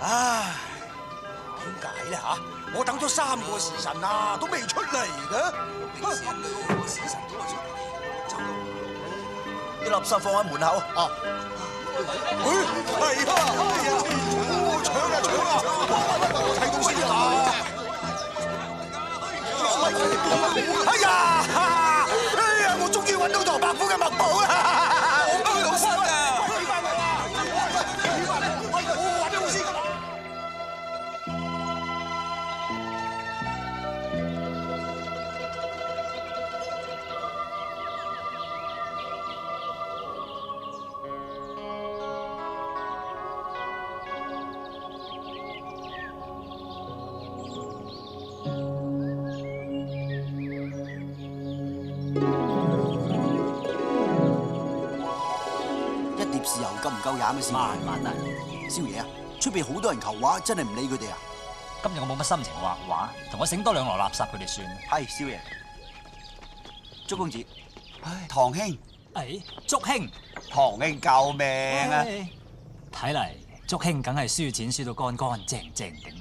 唉，點解咧吓？我等咗3個時辰啦，都未出嚟嘅。時辰都話出嚟，啲垃圾放喺門口。啊，係啊，搶啊搶啊！睇到先啊！哎呀！我終於揾到唐伯虎嘅墨寶啦！我幫老師啊！俾翻我啊！我話俾老師㗎。豉油夠唔夠飲嘅先？慢慢嚟，少爺啊，出邊好多人求畫，真係唔理佢哋啊！今日我冇乜心情畫畫，同我醒多2籮垃圾佢哋算。係少爺，祝公子，唉，堂兄，誒，祝兄，堂兄救命啊！睇嚟祝兄梗係輸錢輸到乾乾淨淨嘅。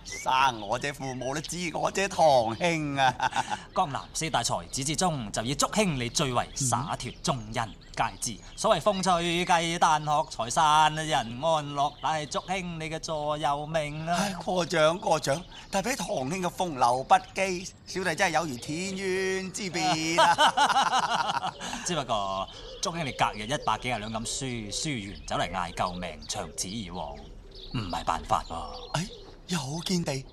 生我這父母都知我這堂兄啊！江南4大才子之中，就以祝兄你最為灑脱，眾人皆知。所謂風吹雞蛋學財散，人安樂，乃係祝兄你嘅座右銘啊！唉，過獎，但係俾堂兄嘅風流不羈，小弟真係有如天淵之別啊！只不過祝兄你隔日100幾廿兩咁輸完走嚟嗌救命，長此以往唔係辦法喎。有見地，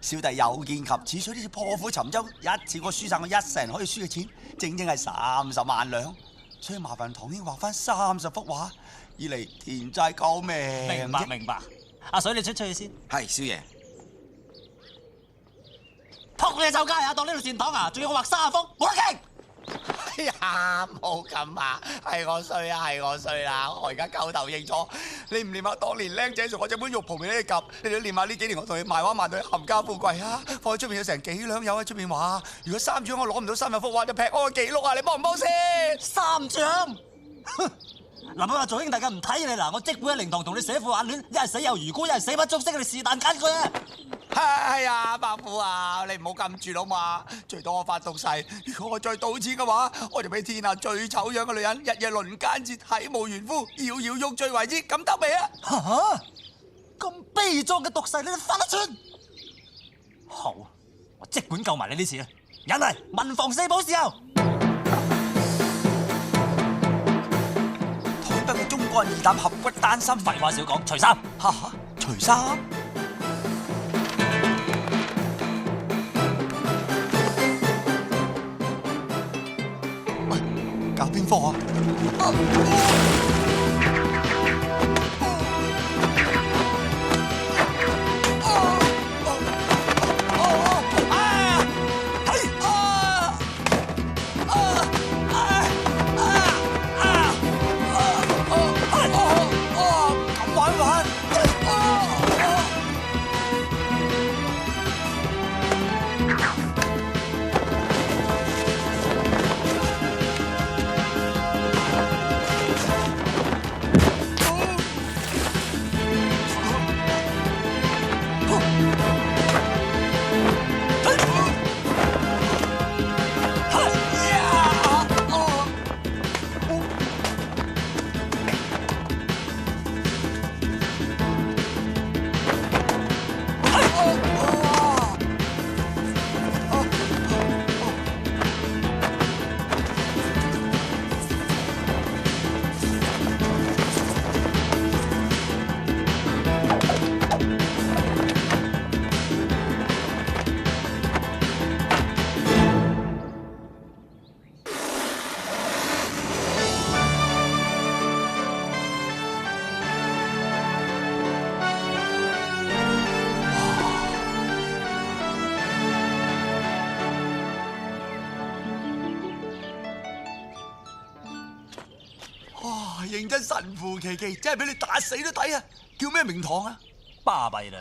小弟有見及此，所以呢次破釜沉舟，一次過輸晒我1成可以輸嘅錢，整整係30萬兩。所以麻煩堂兄畫翻30幅畫，以嚟填債救命。明白。阿水你出去先。係少爺。撲你走街啊！當呢度善堂啊！仲要我畫30幅，冇得傾。哎呀，冇咁啊，係我衰啦！我而家鳩頭認錯，你唔念下當年僆仔送我隻本玉蒲俾你夾，你都念下呢幾年我同你賣畫賣到冚家富貴啊！放喺出邊有成幾兩友喺出邊畫，如果3獎我攞唔到30幅畫就劈我個記錄啊！你幫唔幫先？3獎？嗱，我話做兄弟嘅唔睇你嗱，我即管喺靈堂同你寫副眼戀，一係死有餘辜，一係死不足惜，你是但揀佢啊！哎呀，伯父啊，你唔好咁住啦嘛，最多我發毒誓，如果我再賭錢嘅話，我就俾天下最醜樣嘅女人日夜輪奸節，體無完膚，搖搖欲墜為之，咁得未啊？嚇！咁悲壯嘅毒誓，你都發得出？好，我即管救埋你呢次啦！人嚟，文房4寶伺候。台北嘅中幹二膽合骨丹參，廢話少講，除衫。嚇！除衫？搞邊科啊？認真神乎其技，真係俾你打死都抵啊！叫咩名堂啊？巴閉啦，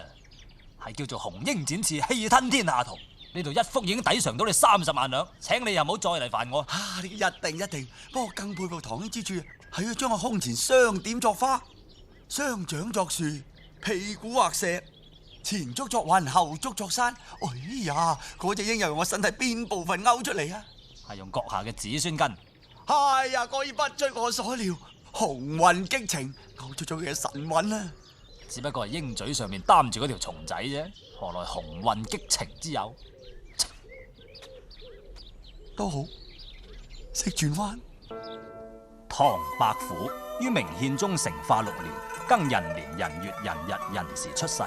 係叫做紅纓展翅，氣吞天下圖。呢度1幅已經抵償到你30萬兩，請你又唔好再嚟煩我。你一定，不過更佩服堂兄之處係要將我胸前雙點作花，雙掌作樹，屁股畫石，前足作雲，後足作山。哎呀，嗰隻鷹又用我身體邊部分勾出嚟啊？係用閣下嘅子孫根。哎呀，果然不出我所料，雄渾激情勾出咗佢嘅神韻啊！只不過係鷹嘴上面擔住嗰條蟲仔啫，何來雄渾激情之有？都好，識轉彎。唐伯虎於明憲宗成化6年庚寅年壬月壬日壬時出世，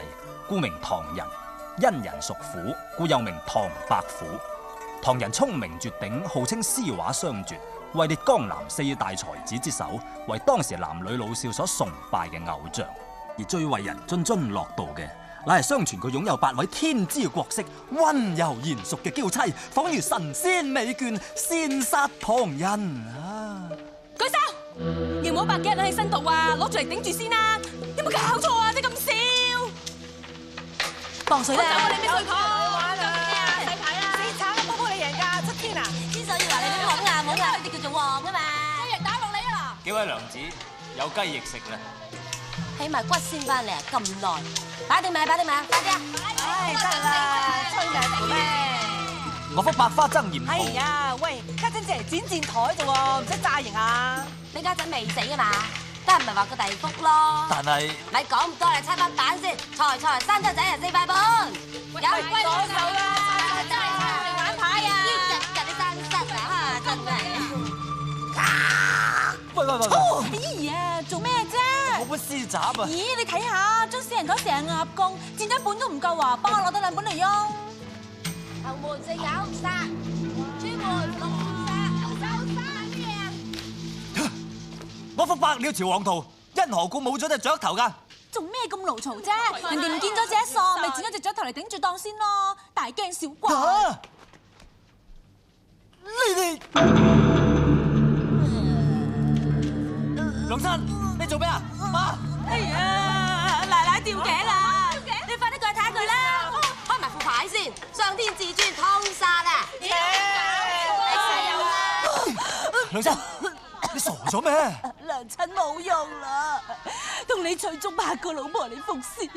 故名唐寅。因人屬虎，故又名唐伯虎。唐人聰明絕頂，號稱詩畫雙絕，位列江南4大才子之首，為當時男女老少所崇拜嘅偶像。而最為人津津樂道嘅，乃係相傳佢擁有8位天姿國色、溫柔賢淑嘅嬌妻，仿如神仙美眷，羨煞旁人啊！舉手，要唔好百幾人喺身度啊！攞住嚟頂住先啦！有冇搞錯啊？你咁少，磅水啦！走啊！你咩水泡？玩啊！細牌啊！死橙啊！波波你贏㗎，7天啊！之所以話你啲懵啊懵啊，呢啲叫做旺啊嘛！雞翼打落嚟啊！幾位娘子有雞翼食啦？起埋骨先翻嚟啊！咁耐，擺定未？擺定未啊？快啲啊！唉，得啦，吹命嚟咩？我幅百花爭艷圖。哎呀，喂，家陣只係剪箭台啫喎，唔使炸型啊！你家陣未死啊嘛？得唔係話個第福咯？但係咪講咁多嚟猜翻版先，財三周仔人4塊半，有龜左手啦，真係嚟玩牌啊！日日你生失啊，真係！喂！咦呀，做咩啫？我本詩集啊！咦，你睇下，將死人嗰成鴨公，剪一本都唔夠啊！幫我攞多2本嚟用。後門4咬殺，朱門6殺，收山嘅。我幅百鳥朝皇圖，因何故冇咗隻雀頭㗎？做咩咁勞嘈啫？人哋唔見咗隻一索，咪剪咗隻雀頭嚟頂住檔先咯，大驚小怪。你哋娘親，你做咩啊？哎呀，奶奶吊頸啦！你快啲過去睇下佢啦，開埋副牌先，上天至尊通殺啊！娘親，你傻咗咩？娘親冇用啦，同你娶足8個老婆嚟服侍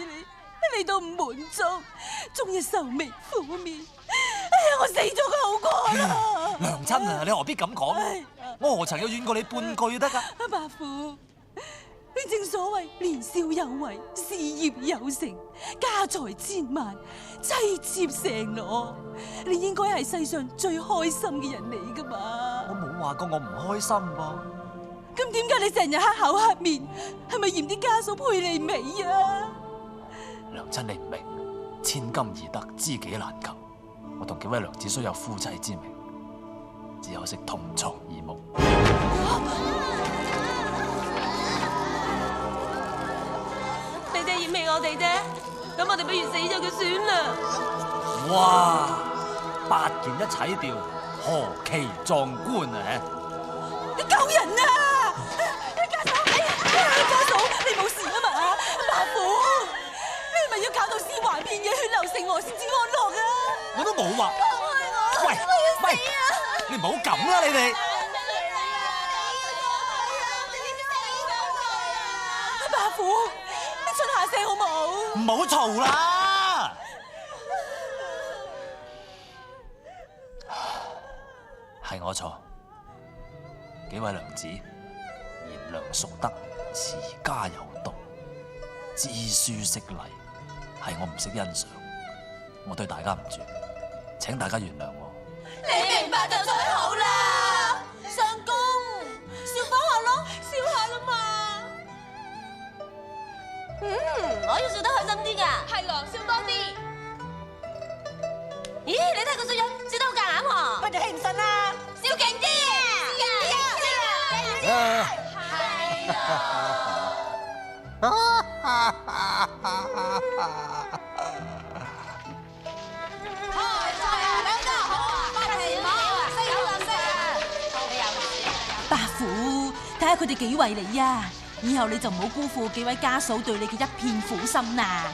你都唔滿足，終日愁眉苦面。哎呀，我死咗佢好過啦！娘親啊，你何必咁講？我何曾有怨過你半句得㗎？阿伯父，你正所謂年少有為，事業有成，家財千萬，妻妾成羅，你應該係世上最開心嘅人嚟噶嘛？我冇話過我唔開心噃。咁點解你成日黑口黑面？係咪嫌啲家嫂配你美啊？娘親你唔明，千金易得，知己難求。我同幾位娘子雖有夫妻之名，只可惜同床異夢。你哋嫌棄我哋啫，咁我哋不如死咗佢算啦。哇！8件一齊掉，何其壯觀啊！你救人啊！家嫂，家嫂，你冇事啊嘛？伯父，你係咪要搞到屍橫遍野、血流成河先至安樂啊？我都冇話。喂，你唔好咁啦，你哋。伯父，你出下聲好冇？唔好嘈啦！係我錯，幾位娘子賢良淑德，持家有道，知書識禮，係我唔識欣賞，我對大家唔住，請大家原諒我。你明白就最好啦，相公，笑翻下咯，笑下啦嘛。我要笑得開心啲㗎。係咯，笑多啲。咦，你睇個衰樣，笑得好夾硬喎。咪就興奮啦，笑勁啲啊！伯父，睇下佢哋幾為你啊！以後你就唔好辜負幾位家嫂對你嘅一片苦心啦。